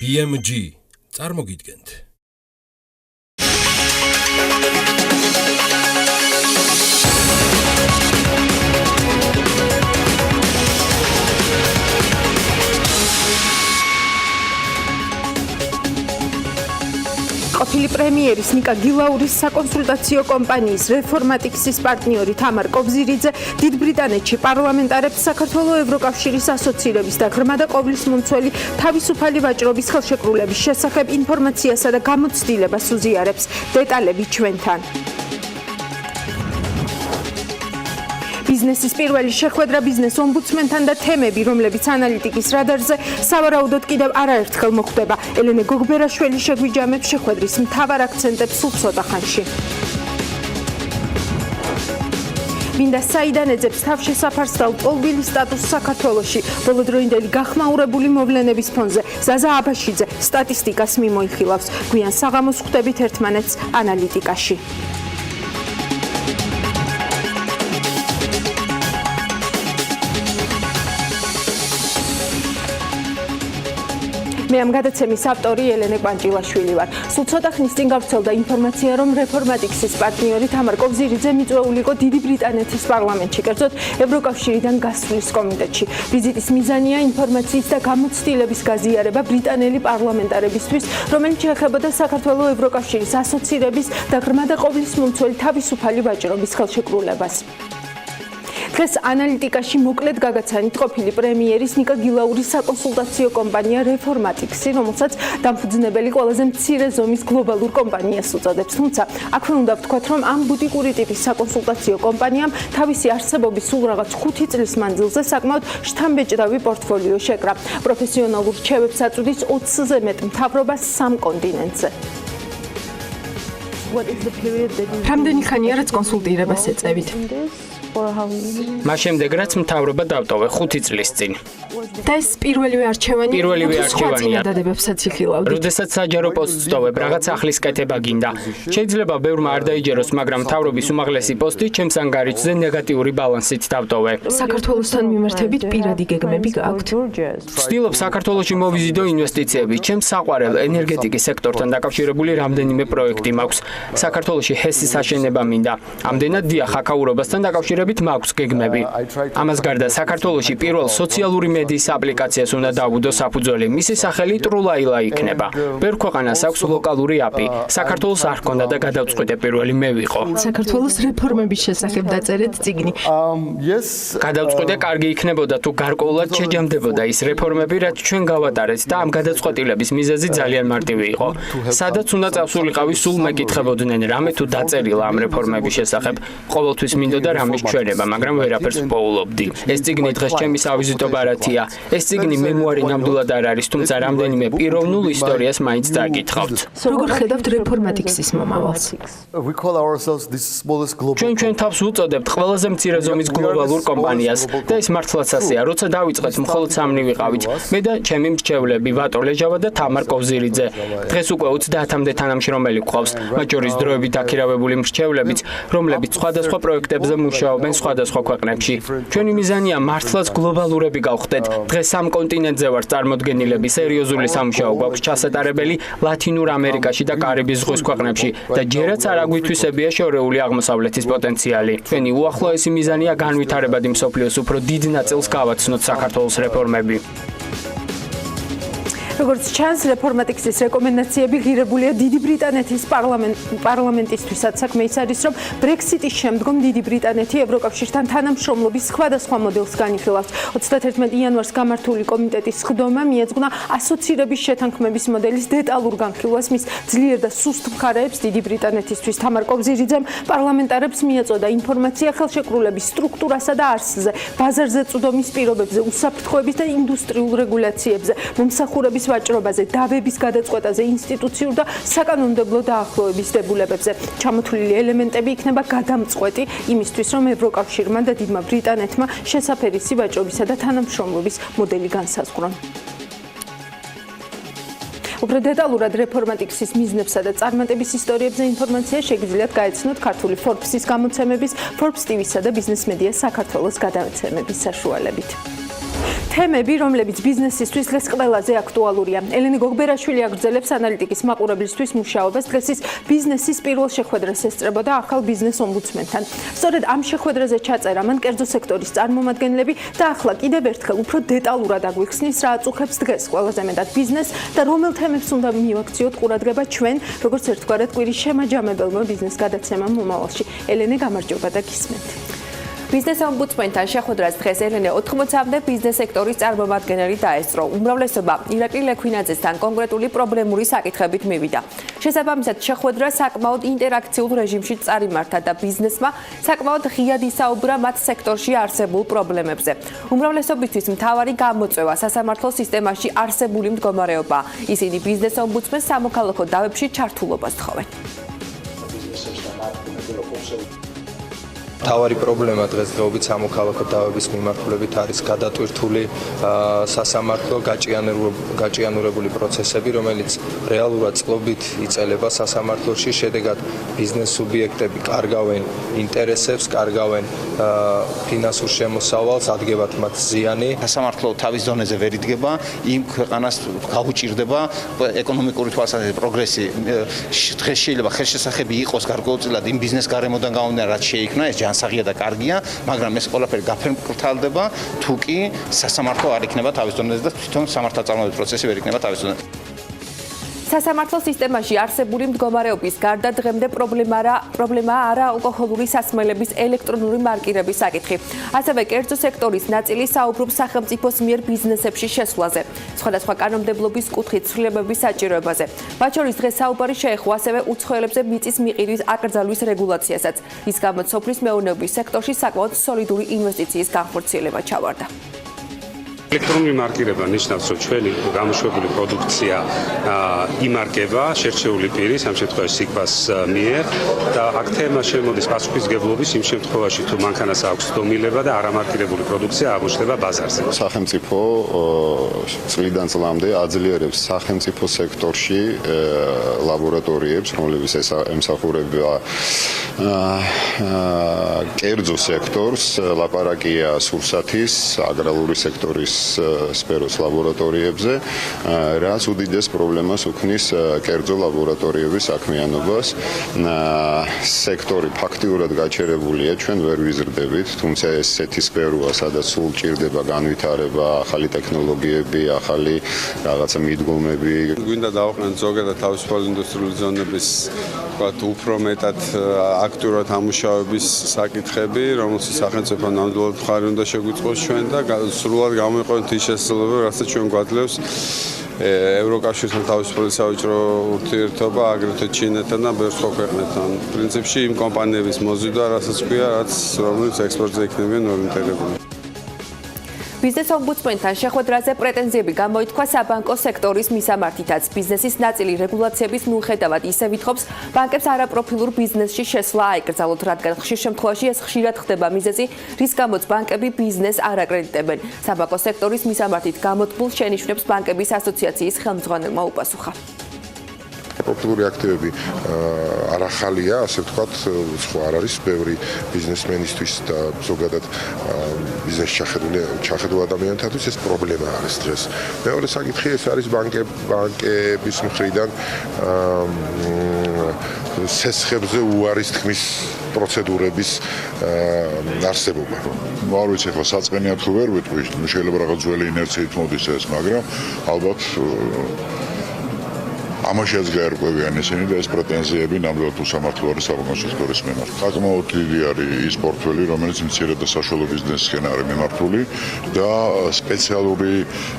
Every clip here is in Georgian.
BMG წარმოგიდგენთ. ყოფილი პრემიერის ნიკა გილაურის საკონსულტაციო კომპანიის რეფორმატიქსის პარტნიორი თამარ კობზირიძე დიდ ბრიტანეთში პარლამენტარებს საქართველოს ევროკავშირის ასოცირების და ღრმა და ყოვლისმომცველი თავისუფალი ვაჭრობის ხელშეკრულების შესახებ ინფორმაციასა და გამოცდილებას უზიარებს. დეტალები ჩვენთან. ბიზნესის პირველი შეხვედრა ბიზნეს ომბუდსმენთან და თემები, რომლებიც ანალიტიკის რადარზე სავარაუდოდ კიდევ არაერთხელ მოხვდება. ელენე გოგბერაშვილი შეგვიჯამებს შეხვედრის მთავარ აქცენტებს სულ ცოტა ხანში. მინდა საიდან ეძებს თავშესაფარს და ლტოლვილის სტატუსს საქართველოში. ბოლოდროინდელი გახმაურებული მოვლენების ფონზე ზაზა აბაშიძე სტატისტიკას მიმოიხილავს. გვიან საღამოს ხვდებით ერთმანეთს ანალიტიკაში. მე ამ გადაცემის ავტორი ელენე კვანჭილაშვილი ვარ. სულ ცოტა ხნის წინ გავრცელდა ინფორმაცია, რომ რეფორმატიქსის პარტნიორი თამარ კობზირიძე მიწვეული იყო დიდი ბრიტანეთის პარლამენტში, კერძოდ ევროკავშირიდან გასვლის კომიტეტში. ვიზიტის მიზანია ინფორმაციის და გამოცდილების გაზიარება ბრიტანელი პარლამენტარებისთვის, რომელიც შეეხებოდა საქართველოს ევროკავშირის ასოცირების და ღრმა და ყოვლისმომცველი თავისუფალი ვაჭრობის ხელშეკრულებას. დღეს ანალიტიკაში მოკლედ გაგაცანით ყოფილი პრემიერის ნიკა გილაურის საკონსულტაციო კომპანია რეფორმატიქსი, რომელსაც დამფუძნებელი ყველაზე მცირე ზომის გლობალურ კომპანიას უწოდებს. თუმცა აქვე უნდა ვთქვათ, რომ ამ ბუტიკური ტიპის საკონსულტაციო კომპანიამ თავისი არსებობის სულ რაღაც 5 წლის მანძილზე საკმაოდ შთამბეჭდავი პორტფოლიო შეკრა. პროფესიონალურ რჩევებს აწვდის 20-ზე მეტ მთავრობას 3 კონტინენტზე. რამდენი ხანია რაც კონსულტირებას ეწევით? მას შემდეგ რაც მთავრობა დავტოვე 5 წლის წინ. და ეს პირველივე არჩევანი? პირველივე არჩევანია. დადებებსაც იხილავდით. როდესაც საჯარო პოსტს ვტოვებ, რაღაც ახლის კეთება გინდა. შეიძლება ბევრმა არ დაიჯეროს, მაგრამ მთავრობის უმაღლესი პოსტი ჩემს ანგარიშზე ნეგატიური ბალანსით დავტოვე. საქართველოსთან მიმართებით პირადი გეგმები გაქვთ? ვცდილობ საქართველოში მოვიზიდო ინვესტიციები. ჩემს საყვარელ ენერგეტიკის სექტორთან დაკავშირებული რამდენიმე პროექტი მაქვს. საქართველოში ჰესის აშენება მინდა. ამდენად დიახ, აქაურობასთან დაკავშირებით მაქვს გეგმები. ამას გარდა საქართველოში პირველ სოციალური მედიის აპლიკაციას უნდა დავუდო საფუძველი. მისი სახელი ტრულაილა იქნება. ბევრ ქვეყანას აქვს ლოკალური აპი. საქართველოს არ ჰქონდა და გადავწყვიტე პირველი მე ვიყო. საქართველოს რეფორმების შესახებ დაწერეთ წიგნი. გადავწყვიტე კარგი იქნებოდა თუ გარკვეულად შეჯამდებოდა ის რეფორმები, რაც ჩვენ გავატარეთ და ამ გადაწყვეტილების მიზეზი ძალიან მარტივი იყო. სადაც უნდა წავსულიყავი, სულ მეკითხებოდნენ, რამე თუ დაწერილა ამ რეფორმების შესახებ. ყოველთვის მინდოდა რამის ჩვენება, მაგრამ ვერაფერს პოულობდი. ეს წიგნი დღეს ჩემი სავიზიტო ბარათია. ეს წიგნი მემუარი ნამდვილად არ არის, თუმცა რამდენიმე პიროვნულ ისტორიას მაინც დაგითხოვთ. როგორ ხედავთ რეფორმატიქსის მომავალს? ჩვენ თავს უწოდებთ ყველაზე მცირე ზომის გლობალურ კომპანიას და ეს მართლაც ასეა. როცა დავიწყეთ, მხოლოდ 3 ვიყავით. მე და ჩემი მრჩევლები, ვატო ლეჟავა და თამარ კობზირიძე. დღეს უკვე 30-მდე თანამშრომელი გვყავს, მათ შორის დროებით აქირავებული მრჩევლებიც, რომლებიც სხვადასხვა პროექტებზე მუშაობენ სხვადასხვა ქვეყნებში. ჩვენი მიზანია მართლაც გლობალურები გავხდეთ. დღეს 3 კონტინენტზე ვართ წარმოდგენილები, სერიოზული სამუშაო გვაქვს ჩასატარებელი ლათინურ ამერიკაში და კარიბის ზღვის ქვეყნებში და ჯერაც არ აგვითვისებია შორეული აღმოსავლეთის პოტენციალი. ჩვენი უახლოესი მიზანია განვითარებადი მსოფლიოს უფრო დიდ ნაწილს გავაცნოთ საქართველოს რეფორმები. როგორც ჩანს, რეფორმატიქსის რეკომენდაციები ღირებულია დიდი ბრიტანეთის პარლამენტისთვისაც. საქმე ის არის, რომ ბრექსიტის შემდგომ დიდი ბრიტანეთი ევროკავშირთან თანამშრომლობის სხვადასხვა მოდელს განიხილავს. 31 იანვარს გამართული კომიტეტის სხდომა მიეძღვნა ასოცირების შეთანხმების მოდელის დეტალურ განხილვას. მის ძლიერ და სუსტ მხარეებს დიდი ბრიტანეთისთვის თამარ კობზირიძემ პარლამენტარებს მიეწოდა ინფორმაცია ხელშეკრულების სტრუქტურასა და არსზე, ბაზარზე წვდომის პირობებზე, უსაფრთხოების და ინდუსტრიულ რეგულაციებზე, მომსახურების ვაჭრობაზე, დავების გადაწყვეტაზე, ინსტიტუციურ და საკანონმდებლო დაახლოების დებულებებზე. ჩამოთვლილი ელემენტები იქნება გადამწყვეტი იმისთვის, რომ ევროკავშირმა და დიდმა ბრიტანეთმა შესაფერისი ვაჭრობისა და თანამშრომლობის მოდელი განსაზღვრონ. უფრო დეტალურად რეფორმატიქსის მიზნებსა და წარმატების ისტორიებზე ინფორმაცია შეგიძლიათ გაეცნოთ ქართული Forbes-ის გამოცემების, Forbes TV-სა და ბიზნეს მედია საქართველოს გადაცემების საშუალებით. თემები, რომლებიც ბიზნესისთვის დღეს ყველაზე აქტუალურია. ელენე გოგბერაშვილი აგრძელებს ანალიტიკის მაყურებლისთვის მუშაობას. დღეს ის ბიზნესის პირველ შეხვედრას ესწრებოდა ახალ ბიზნეს ომბუდსმენთან. სწორედ ამ შეხვედრაზე ჩაწერა მან კერძო სექტორის წარმომადგენლები და ახლა კიდევ ერთხელ უფრო დეტალურად აგვიხსნის, რა აწუხებს დღეს ყველაზე მეტად ბიზნესს და რომელ თემებს უნდა მივაქციოთ ყურადღება ჩვენ, როგორც ერთგვარად კვირის შემაჯამებელმა ბიზნეს გადაცემამ მომავალში. ელენე, გამარჯობა და გისმენთ. ბიზნეს ომბუდსმენთან შეხვედრას დღეს ელენე 80-მდე ბიზნეს სექტორის წარმომადგენელი დაესწრო. უმრავლესობა ირაკლი ლექვინაძესთან კონკრეტული პრობლემური საკითხებით მივიდა. შესაბამისად, შეხვედრა საკმაოდ ინტერაქციულ რეჟიმში წარიმართა და ბიზნესმა საკმაოდ ღიად ისაუბრა მათ სექტორში არსებულ პრობლემებზე. უმრავლესობისთვის მთავარი გამოწვევა სასამართლო სისტემაში არსებული მდგომარეობაა. ისინი ბიზნეს ომბუდსმენს სამოქალაქო დავებში ჩართულობას თხოვენ. თავარი პრობლემა დღესდღეობით სამოქალაქო დავების მიმართულებით არის გადატვირთული სასამართლო გაჭიანურებული პროცესები, რომელიც რეალურად წყლობით იწელება სასამართლოში. შედეგად ბიზნეს სუბიექტები კარგავენ ინტერესებს, კარგავენ ფინანსურ შემოსავალს, ადგებათ მათ ზიანი. სასამართლო თავის დონეზე ვერ იდგება, იმ ქვეყანას გაუჭირდება ეკონომიკური თვალსაზრისით პროგრესი. დღეს შეიძლება ხელშესახები იყოს გარკვეულწილად იმ ბიზნეს გარემოდან გამომდინარე, რაც შეიქმნა, ეს ანსაღია და კარგია, მაგრამ ეს ყველაფერი გაფერმკრთალდება, თუ კი სასამართლო არ იქნება თავის დონეზე და თვითონ სამართალწარმოების პროცესი ვერ იქნება თავის დონეზე. სასამართლო სისტემაში არსებული მდგომარეობის გარდა დღემდე პრობლემაა არაალკოჰოლური სასმელების ელექტრონული მარკირების საკითხი. ასევე კერძო სექტორის ნაწილი საუბრობს სახელმწიფოს მიერ ბიზნესებში შესვლაზე, სხვადასხვა კანონმდებლობის კუთხით ცვლილებების საჭიროებაზე. მათ შორის დღეს საუბარი შეეხო ასევე უცხოელებზე მიწის მიყიდვის აკრძალვის რეგულაციასაც. ის გამოც სოფლის მეურნეობის სექტორში საკმაოდ სოლიდური ინვესტიციის განხორციელება ჩავარდა. ელექტრონული მარკირება ნიშნავს, რომ ჩვენი გამოშვებული პროდუქცია იმარკება შერჩეული პირის, ამ შემთხვევაში სიკვას მიერ და აქ თემა შემოდის პასუხისმგებლობის იმ შემთხვევაში, თუ მანქანას აქვს დომილება და არამარკირებული პროდუქცია აღმოჩნდება ბაზარზე. სახელმწიფო წლიდან წლამდე აძლიერებს სახელმწიფო სექტორში ლაბორატორიებს, რომლებიც ემსახურება კერძო სექტორს, ლაპარაკია სურსათის, აგრარული სექტორის სფეროს ლაბორატორიებზე, რაც უდიდეს პრობლემას უქმნის კერძო ლაბორატორიების საქმიანობას. სექტორი ფაქტიურად გაჩერებულია, ჩვენ ვერ ვიზრდებით, თუმცა ესეთი სფეროა, სადაც სულ ჭირდება განვითარება, ახალი ტექნოლოგიები, ახალი რაღაცა მიდგომები. გვინდა დავაყენოთ ზოგადად თავისუფალი ინდუსტრიული ზონების, ვთქვათ, უფრო მეტად აქტიურად ამუშავების საკითხები, რომელსაც სახელმწიფო ნამდვილად მხარი უნდა შეგვიწყოს ჩვენ და სრულად გამოიყენოთ ის შესაძლებლობა, რასაც ჩვენ გვაძლევს ევროკავშირთან თავისუფალი საავაჭრო ურთიერთობა, აგრეთვე ჩინეთთან და ბევრ სხვა ქვეყნებთან. პრინციპში იმ კომპანიების მოზიდვა, რასაც ქვია, რომელიც ექსპორტზე იქნებიან ორიენტირებული. ბიზნეს ომბუდსმენთან შეხვედრაზე პრეტენზიები გამოითქვა საბანკო სექტორის მისამართითაც. ბიზნესის ნაწილი რეგულაციების მიუხედავად ისე ვითხოვს, ბანკებს არაპროფილურ ბიზნესში შესვლა აიკრძალოთ, რადგან ხშირ შემთხვევაში ეს ხშირად ხდება მიზეზი, რის გამოც ბანკები ბიზნესს არ აკრედიტებენ. საბანკო სექტორის მისამართით გამოთქმულ შენიშვნებს ბანკების ასოციაციის ხელმძღვანელმა უპასუხა. პროფილური აქტივები არ ახალია, ასე ვთქვათ, სხვა არ არის ბევრი ბიზნესმენისთვის და ზოგადად ბიზნესში ჩახედულ ადამიანთათვის ეს პრობლემა არის დღეს. მეორე საკითხი ეს არის ბანკების მხრიდან სესხებზე უარის თქმის პროცედურების არსებობა. არ ვიცი, ხო საწყენია თუ ვერ ვიტყვი, შეიძლება რაღაც ძველი ინერციით მოდის ეს, მაგრამ ალბათ ამაშიაც გაერკვევიან ისინი და ეს პრეტენზიები ნამდვილად უსამართლო არის საბანკო სექტორის მიმართ. საკმაოდ დიდი არის ის პორტფელი, რომელიც მცირე და საშუალო ბიზნესისკენ არის მიმართული და სპეციალური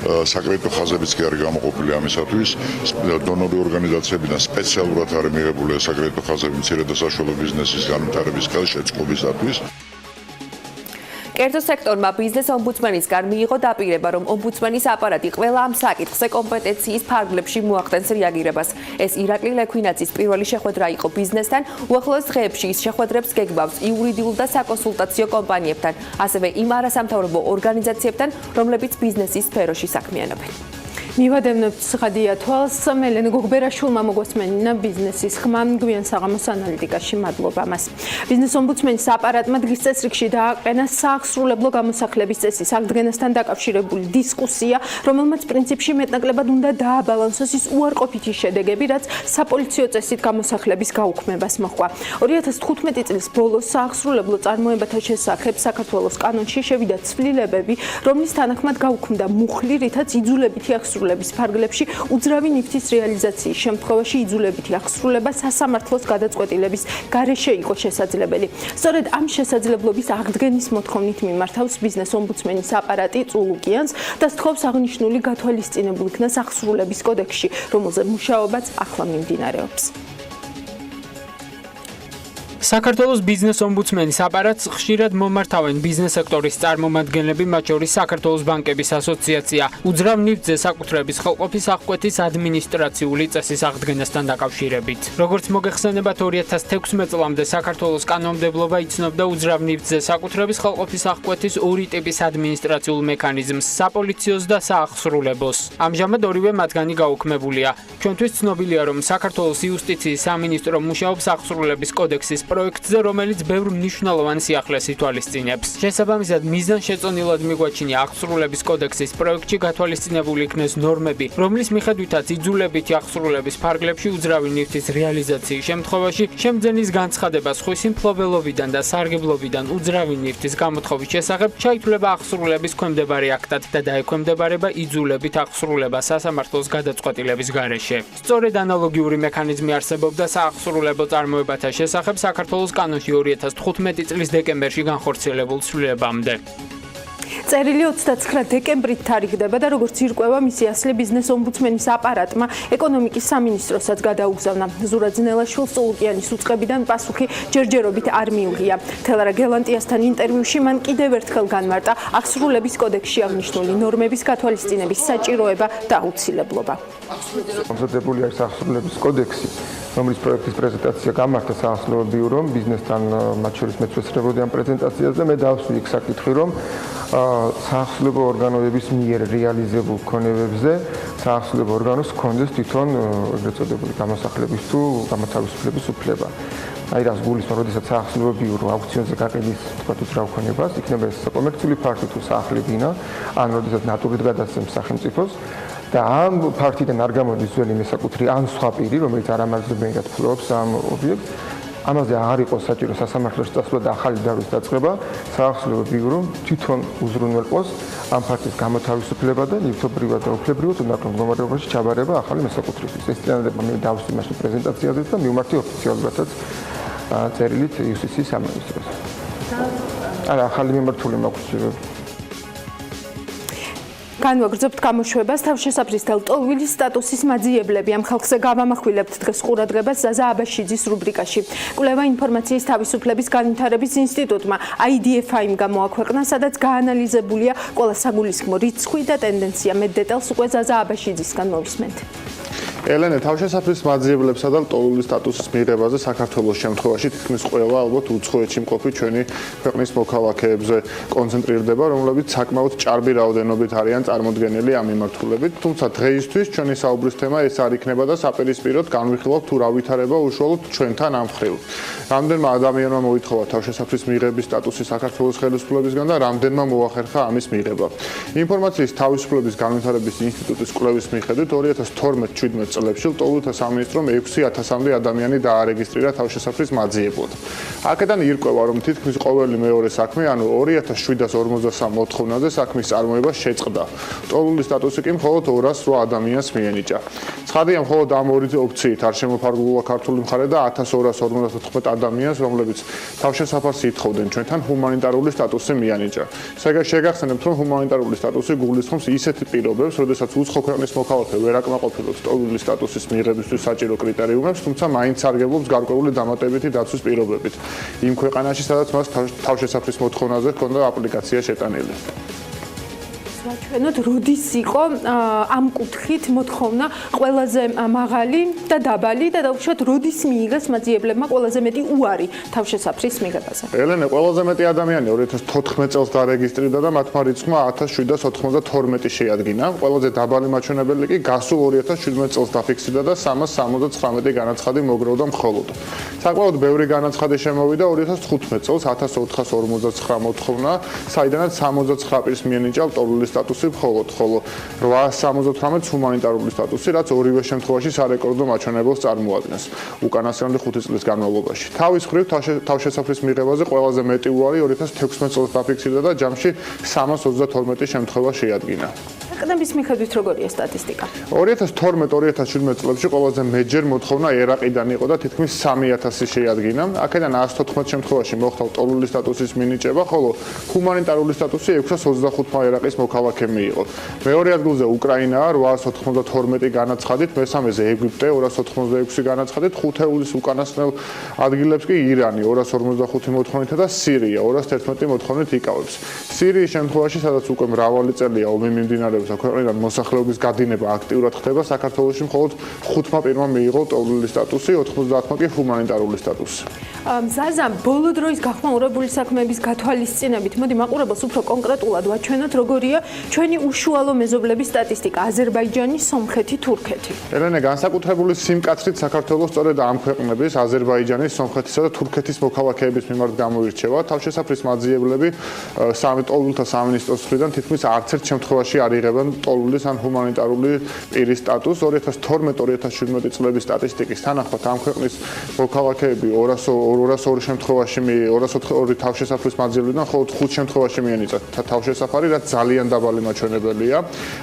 საკრედიტო ხაზებიც კი არის გამოყოფილი ამისათვის. დონორი ორგანიზაციებიდან სპეციალურად არის მიღებული საკრედიტო ხაზები მცირე და საშუალო ბიზნესის განვითარების ხელშეწყობისათვის. კერძო სექტორმა ბიზნეს ომბუდსმენისგან მიიღო დაპირება, რომ ომბუდსმენის აპარატი ყველა ამ საკითხზე კომპეტენციის ფარგლებში მოახდენს რეაგირებას. ეს ირაკლი ლექვინაძის პირველი შეხვედრა იყო ბიზნესთან. უახლოეს დღეებში ის შეხვედრებს გეგმავს იურიდიულ და საკონსულტაციო კომპანიებთან, ასევე იმ არასამთავრობო ორგანიზაციებთან, რომლებიც ბიზნესის სფეროში საქმიანობენ. მივადევნებთ სხადია თვალს მელენე გოგბერაშვილმა მოგვესმენინა ბიზნესის ხმა გვიან საღამოს ანალიტიკაში მადლობა მას. ბიზნეს ომბუდსმენის აპარატმა დღის წესრიგში დააყენა საახსრულებლო გამოსახლების წესის აღდგენასთან დაკავშირებული დისკუსია, რომელმაც პრინციპში მეტნაკლებად უნდა დააბალანსოს ის უარყოფითი შედეგები, რაც საპოლიციო წესით გამოსახლების გაუქმებას მოჰყვა. 2015 წლის ბოლოს საახსრულებლო წარმოებათა შესახებ საქართველოს კანონში შევიდა ცვლილებები, რომლის თანახმად გაუქმდა მუხლი, რითაც იძულებითი ახსრულების ფარგლებში უძრავი ნივთის რეალიზაციის შემთხვევაში იძულებითი ახსრულება სასამართლოს გადაწყვეტილების გარეშე იყო შესაძლებელი. სწორედ ამ შესაძლებლობის აღდგენის მოთხოვნით მიმართავს ბიზნეს ომბუდსმენის აპარატი წულუკიანს და სთხოვს აღნიშნული გათვალისწინებულ იქნას ახსრულების კოდექსში, რომელზე მუშაობაც ახლა მიმდინარეობს. საქართველოს ბიზნეს ომბუდსმენის აპარატს ხშირად მომართავენ ბიზნეს სექტორის წარმომადგენლები, მათ შორის საქართველოს ბანკების ასოციაცია, უძრავ ნივთზე საკუთრების ხელყოფის აღკვეთის ადმინისტრაციული წესის აღდგენასთან დაკავშირებით. როგორც მოგეხსენებათ, 2016 წლამდე საქართველოს კანონმდებლობა იცნობდა უძრავ ნივთზე საკუთრების ხელყოფის აღკვეთის ორი ტიპის ადმინისტრაციულ მექანიზმს, საპოლიციოს და საახსრულებლოს. ამჟამად ორივე მათგანი გაუქმებულია. ჩვენთვის ცნობილია, რომ საქართველოს იუსტიციის სამინისტრო მუშაობს ახსრულების კოდექსის პროექტზე, რომელიც ბევრ მნიშვნელოვან სიახლეს ითვალისწინებს. შესაბამისად, მიზანშეწონილად მიგვაჩნია ახსრულების კოდექსის პროექტში გათვალისწინებული იქნეს ნორმები, რომლის მიხედვითაც იძულებითი ახსრულების ფარგლებში უძრავი ნივთის რეალიზაციის შემთხვევაში შემძენის განცხადება სხვისი მფლობელობიდან და სარგებლობიდან უძრავი ნივთის გამოთხოვის შესახებ ჩაითვლება ახსრულების ქვემდებარე აქტად და დაექვემდებარება იძულებით ახსრულება სასამართლოს გადაწყვეტილების გარეშე. სწორედ ანალოგიური მექანიზმი არსებობდა საახსრულებელ წარმოებათა შესახებ საქართველოს კანონში 2015 წლის დეკემბერში განხორციელებულ ცვლილებამდე. წერილი 29 დეკემბრით თარიღდება და როგორც ირკვევა მისი ასლი ბიზნეს ომბუდსმენის აპარატმა ეკონომიკის სამინისტროსაც გადაუგზავნა. ზურა ძნელაშვილს წულუკიანის უწყებიდან პასუხი ჯერჯერობით არ მიუღია. თელარა გელანტიასთან ინტერვიუში მან კიდევ ერთხელ განმარტა ახსრულების კოდექსში აღნიშნული ნორმების გათვალისწინების საჭიროება და აუცილებლობა. მომზადებული არის ახსრულების კოდექსი, რომლის პროექტის პრეზენტაცია გამართა საახსრულებელ ბიურომ, ბიზნესთან მათ შორის მეც ვესწრებოდი ამ პრეზენტაციაზე, მე დავსვი იქ საკითხი, რომ საახსრულებელ ორგანოების მიერ რეალიზებულ ქონებებზე საახსრულებელ ორგანოს ჰქონდეს თვითონ ეგრეთ წოდებული გამოსახლების თუ გამოთავისუფლების უფლება. აი რას გულისხმობ, როდესაც საახსრულებელ ბიურო აუქციონზე გაყიდის თქვა უძრავ ქონებას, იქნება ეს კომერციული ფაქტი თუ საახლებინა, ან როდესაც ნატურით გადასცემს სახელმწიფოს და ამ ფაქტიდან არ გამოდის ძველი მესაკუთრი ან სხვა პირი, რომელიც არ ამარძებენად ფლობს ამ ობიექტს, ამაზე არ იყო საჭირო სასამართლოში წასვლა და ახალი დავის დაწყება, საახსრულებელ ბიურომ თვითონ უზრუნველყოს ამ ფაქტის გამოთავისუფლება და ნივთობრივად და უფლებრივად უნდაყრა მდგომარეობაში ჩაბარება ახალი მესაკუთრისთვის. ეს წინადადება მე დავსვი მაშინ პრეზენტაციაზე და მივმართი ოფიციალურადაც წერილით იუსტიციის სამინისტროს. არა, ახალი მიმართული მაქვს. განვაგრძობთ გამოშვებას თავშესაფრის ტოლვილის სტატუსის მაძიებლები ამ ხალხზე გავამახვილებთ დღეს ყურადღებას ზაზა აბაშიძის რუბრიკაში. კვლევა ინფორმაციის თავისუფლების განვითარების ინსტიტუტმა IDFI-მ გამოაქვეყნა, სადაც გაანალიზებულია ყველა საგულისხმო რიცხვი და ტენდენცია. მეტ დეტალს უკვე ზაზა აბაშიძისგან მოვისმენთ. ელენე, თავშესაფრის მაძიებლებსა და ტოლვილის სტატუსის მიღებაზე საქართველოს შემთხვევაში თითქმის ყველა ალბათ უცხოეთში მყოფი ჩვენი ქვეყნის მოქალაქეებზე კონცენტრირდება, რომლებიც საკმაოდ ჭარბი რაოდენობით არიან წარმოდგენილი ამ მიმართულებით. თუმცა დღეისთვის ჩვენი საუბრის თემა ეს არ იქნება და საპირისპიროდ განვიხილავთ თუ რა ვითარება უშუალოდ ჩვენთან ამ მხრივ. რამდენმა ადამიანმა მოითხოვა თავშესაფრის მიღების სტატუსი საქართველოს ხელისუფლებისგან და რამდენმა მოახერხა ამის მიღება. ინფორმაციის თავისუფლების განვითარების ინსტიტუტის კვლევის მიხედვით 2012-17 წლებში ტოლვილთა სამინისტრომ 6000-მდე ადამიანი დაარეგისტრირა თავშესაფრის მაძიებლად. აქედან ირკვევა, რომ თითქმის ყოველი მეორე საქმე, ანუ 2753 მოთხოვნაზე საქმის წარმოება შეწყდა. ტოლვილის სტატუსი კი მხოლოდ 208 ადამიანს მიენიჭა. ცხადია, მხოლოდ ამ ორი ოპციით არ შემოფარგლულა ქართული მხარე და 1254 ადამიანს, რომლებიც თავშესაფარს ითხოვდნენ, ჩვენთან ჰუმანიტარული სტატუსი მიანიჭა. შეგახსენებთ, რომ ჰუმანიტარული სტატუსი გულისხმობს ისეთ პირობებს, როდესაც უცხო ქვეყნის მოქალაქე ვერ აკმაყოფილებს ტოლვილის სტატუსის მიღებისთვის საჭირო კრიტერიუმებს, თუმცა მაინც სარგებლობს გარკვეული დამატებითი დაცვის პირობებით. იმ ქვეყანაში, სადაც მას თავშესაფრის მოთხოვნაზე ჰქონდა აპლიკაცია შეტანილი. დაჩვენოთ, როდის იყო ამ კუთხით მოთხოვნა ყველაზე მაღალი და დაბალი და დაუშვათ როდის მიიღეს მაძიებლებმა ყველაზე მეტი უარი თავშესაფრის მიღებაზე. ელენე, ყველაზე მეტი ადამიანი 2014 წელს დარეგისტრირდა და მათმა რიცხვმა 1792 შეადგინა. ყველაზე დაბალი მაჩვენებელი კი გასულ 2017 წელს დაფიქსირდა და 379 განაცხადი მოგროვდა მხოლოდ. საკმაოდ ბევრი განაცხადი შემოვიდა 2015 წელს 1459 მოთხოვნა, საიდანაც 69 პირს მიენიჭა ლტოლვილი სტატუსი მხოლოდ, ხოლო 878 ჰუმანიტარული სტატუსი, რაც ორივე შემთხვევაში სარეკორდო მაჩვენებელს წარმოადგენს უკანასკნელი 5 წლის განმავლობაში. თავის მხრივ თავშესაფრის მიღებაზე ყველაზე მეტი უარი 2016 წელს დაფიქსირდა და ჯამში 332 შემთხვევა შეადგინა. ქვეყნების მიხედვით როგორია სტატისტიკა? 2012-2017 წლებში ყველაზე მეჯერ მოთხოვნა ერაყიდან იყო და თითქმის 3000 შეადგინა. აქედან 114 შემთხვევაში მოხდა ლტოლვილი სტატუსის მინიჭება, ხოლო ჰუმანიტარული სტატუსი 625 ერაყის მოქალაქემ მიიღო. მეორე ადგილზე უკრაინაა 892 განაცხადით, მესამეზე ეგვიპტე 286 განაცხადით, ხუთეულის უკანასკნელ ადგილებს კი ირანი 255 მოთხოვნითა და სირია 211 მოთხოვნით იკავებს. სირიის შემთხვევაში, სადაც უკვე მრავალი წელია ომი მიმდინარეობს და ქვეყნიდან მოსახლეობის გადინება აქტიურად ხდება, საქართველოში მხოლოდ 5 პირმა მიიღო ლტოლვილი სტატუსი, 90-მა კი ჰუმანიტარული სტატუსი. ზაზამ, ბოლო დროის გახმაურებული საქმეების გათვალისწინებით, მოდი მაყურებელს უფრო კონკრეტულად ვაჩვენოთ, როგორია ჩვენი უშუალო მეზობლების სტატისტიკა: აზერბაიჯანი, სომხეთი, თურქეთი. ელენე, განსაკუთრებული სიმკაცრით საქართველოს სწორედ ამ ქვეყნების, აზერბაიჯანის, სომხეთისა და თურქეთის მოქალაქეების მიმართ გამოირჩევა. თავშესაფრის მაძიებლები ტოლვილთა სამინისტროს მხრიდან თითქმის არც ერთ შემთხვევაში არ იღებენ ტოლვილის ან ჰუმანიტარული პირის სტატუსს. 2012-2017 წლების სტატისტიკის თანახმად ამ ქვეყნის მოქალაქეები 202 შემთხვევაში 202 თავშესაფრის მაძიებლებიდან მხოლოდ 5 შემთხვევაში მიენიჭა თავშესაფარი, რაც ძალიან დაბალი მაჩვენებელია.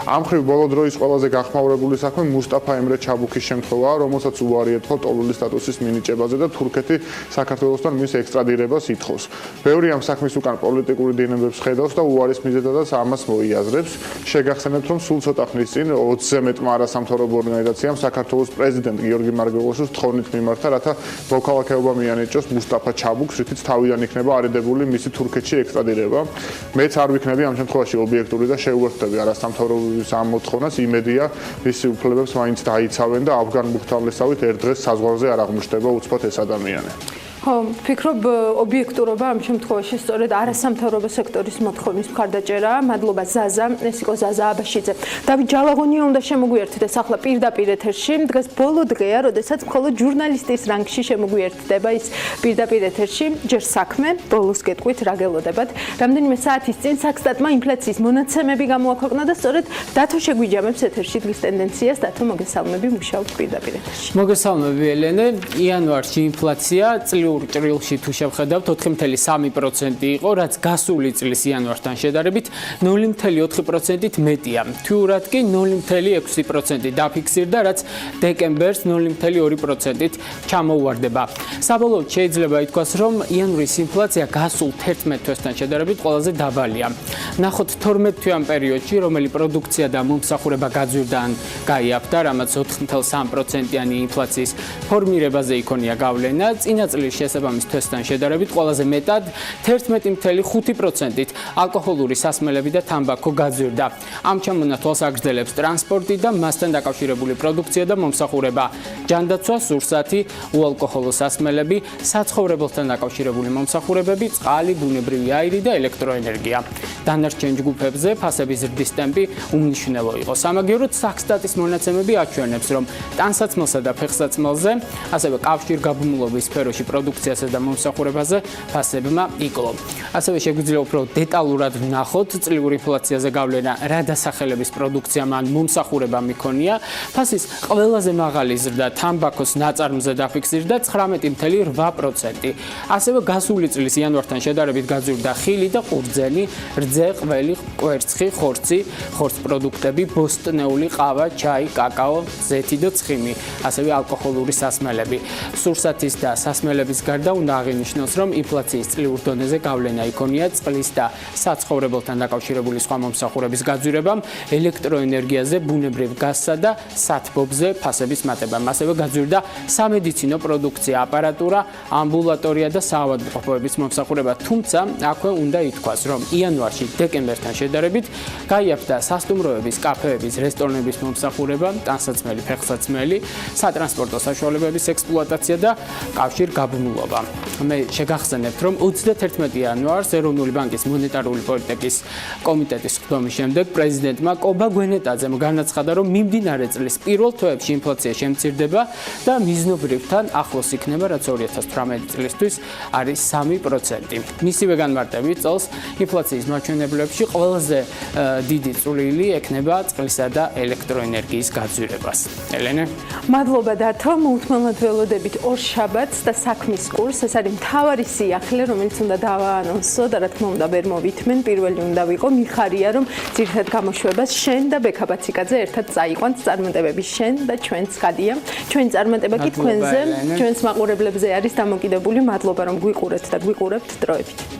ამ მხრივ ბოლო დროის ყველაზე გახმაურებული საქმე მუსტაფა ემრე ჩაბუქის შემთხვევაა, რომელსაც უარი ეთქვა ლტოლვილი სტატუსის მინიჭებაზე და თურქეთი საქართველოსთან მის ექსტრადირებას ითხოვს. ბევრი ამ საქმის უკან პოლიტიკური დინამიკებს ხედავს და უარის მიზეზადაც ამას მოიაზრებს. შეგახსენებთ, რომ სულ ცოტა ხნის წინ 20-ზე მეტმა არასამთავრობო ორგანიზაციამ საქართველოს პრეზიდენტ გიორგი მარგველაშვილს თხოვნით მიმართა, რათა მოქალაქეობა მიანიჭოს მუსტაფა ჩაბუქს, რითიც თავიდან იქნება არიდებული მისი თურქეთში ექსტრადირება. მეც არ ვიქნები ამ შემთხვევაში ობიექტური და შეუერთდები არასამთავრობოების ამ მოთხოვნას. იმედია, მისი უფლებებს მაინც დაიცავენ და ავგან მუხთავლესავით ერთ დღეს საზღვარზე არ აღმოჩნდება უცბად ეს ადამიანი. ვფიქრობ, ობიექტურობა ამ შემთხვევაში სწორედ არასამთავრობო სექტორის მოთხოვნის მხარდაჭერაა. მადლობა ზაზა, ეს იყო ზაზა აბაშიძე. დავით ჯალაღონია უნდა შემოგვიერთდეს ახლა პირდაპირ ეთერში. დღეს ბოლო დღეა, როდესაც მხოლოდ ჟურნალისტის რანგში შემოგვიერთდება ის პირდაპირ ეთერში. ჯერ საქმე, ბოლოს გეტყვით რა გელოდებათ. რამდენიმე საათის წინ საქსტატმა ინფლაციის მონაცემები გამოაქვეყნა და სწორედ დათო შეგვიჯამებს ეთერში დღის ტენდენციას. დათო, მოგესალმები, მუშაობთ პირდაპირ ეთერში. მოგესალმები ელენე. იანვარში ინფლაცია ჭრილში თუ შევხედავთ 4.3% იყო, რაც გასული წლის იანვართან შედარებით 0.4%-ით მეტია. თვიურად კი 0.6% დაფიქსირდა, რაც დეკემბერს 0.2%-ით ჩამოუვარდება. საბოლოოდ შეიძლება ითქვას, რომ იანვრის ინფლაცია გასულ 11 თვესთან შედარებით ყველაზე დაბალია. ნახოთ 12 თვიან პერიოდში, რომელი პროდუქცია და მომსახურება გაძვირდა ან გაიაფთა, რამაც 4.3%-იანი ინფლაციის ფორმირებაზე იქონია გავლენა. წინა წლის შესაბამის თვესთან შედარებით ყველაზე მეტად 11.5%-ით ალკოჰოლური სასმელები და თამბაქო გაძვირდა. ამ ჩამონათვალს აგრძელებს ტრანსპორტი და მასთან დაკავშირებული პროდუქცია და მომსახურება, ჯანდაცვა, სურსათი, უალკოჰოლო სასმელები, საცხოვრებელთან დაკავშირებული მომსახურებები, წყალი, ბუნებრივი აირი და ელექტროენერგია. დანარჩენ ჯგუფებზე ფასების ზრდის ტემპი უმნიშვნელო იყო. სამაგიეროდ საქსტატის მონაცემები აჩვენებს, რომ ტანსაცმელსა და ფეხსაცმელზე, ასევე კავშირგაბმულობის სფეროში პროდუქციასა და მომსახურებაზე ფასებმა იკლო. ასევე შეგვიძლია უფრო დეტალურად ვნახოთ წლიური ინფლაციაზე გავლენა რა დასახელების პროდუქციამ ან მომსახურებამ იქონია. ფასის ყველაზე მაღალი ზრდა თამბაქოს ნაწარმზე დაფიქსირდა 19.8%. ასევე გასული წლის იანვართან შედარებით გაძვირდა ხილი და ყურძენი, რძე, ყველი, კვერცხი, ხორცი, ხორც პროდუქტები, ბოსტნეული, ყავა, ჩაი, კაკაო, ზეთი და ცხიმი, ასევე ალკოჰოლური სასმელები. სურსათის და სასმელების ამის გარდა უნდა აღინიშნოს, რომ ინფლაციის წლიურ დონეზე გავლენა იქონია წყლის და საცხოვრებელთან დაკავშირებული სხვა მომსახურების გაძვირებამ, ელექტროენერგიაზე, ბუნებრივ გაზსა და სათბობზე ფასების მატებამ. ასევე გაძვირდა სამედიცინო პროდუქცია, აპარატურა, ამბულატორია და საავადმყოფოების მომსახურება. თუმცა, აქვე უნდა ითქვას, რომ იანვარში დეკემბერთან შედარებით გაიაფთა სასტუმროების, კაფეების, რესტორნების მომსახურება, ტანსაცმელი, ფეხსაცმელი, სატრანსპორტო საშუალებების ექსპლუატაცია და კავშირგაბმულობა. მე შეგახსენებთ, რომ 31 იანვარს ეროვნული ბანკის მონეტარული პოლიტიკის კომიტეტის ხდომის შემდეგ პრეზიდენტმა კობა გვენეტაძემ განაცხადა, რომ მიმდინარე წლის პირველ თვეებში ინფლაცია შემცირდება და მიზნობრივთან ახლოს იქნება, რაც 2018 წლისთვის არის 3%. მისივე განმარტებით წელს ინფლაციის მაჩვენებლებში ყველაზე დიდი წვლილი ექნება წყლისა და ელექტროენერგიის გაძვირებას. ელენე, მადლობა დათო, მოუთმელად ველოდებით ორშაბათს და საქმის კურსს. ეს არის მთავარი სიახლე, რომელიც უნდა დავაანონსო და რა თქმა უნდა ვერ მოვითმენ. პირველი უნდა ვიყო, მიხარია რომ ძირითად გამოშვებას შენ და ბექაბაციკაძე ერთად წაიყვანთ. წარმატებები შენ და ჩვენც გადია. ჩვენი წარმატება კი თქვენზე, ჩვენს მაყურებლებზე არის დამოკიდებული. მადლობა რომ გვიყურეთ და გვიყურებთ დროებით.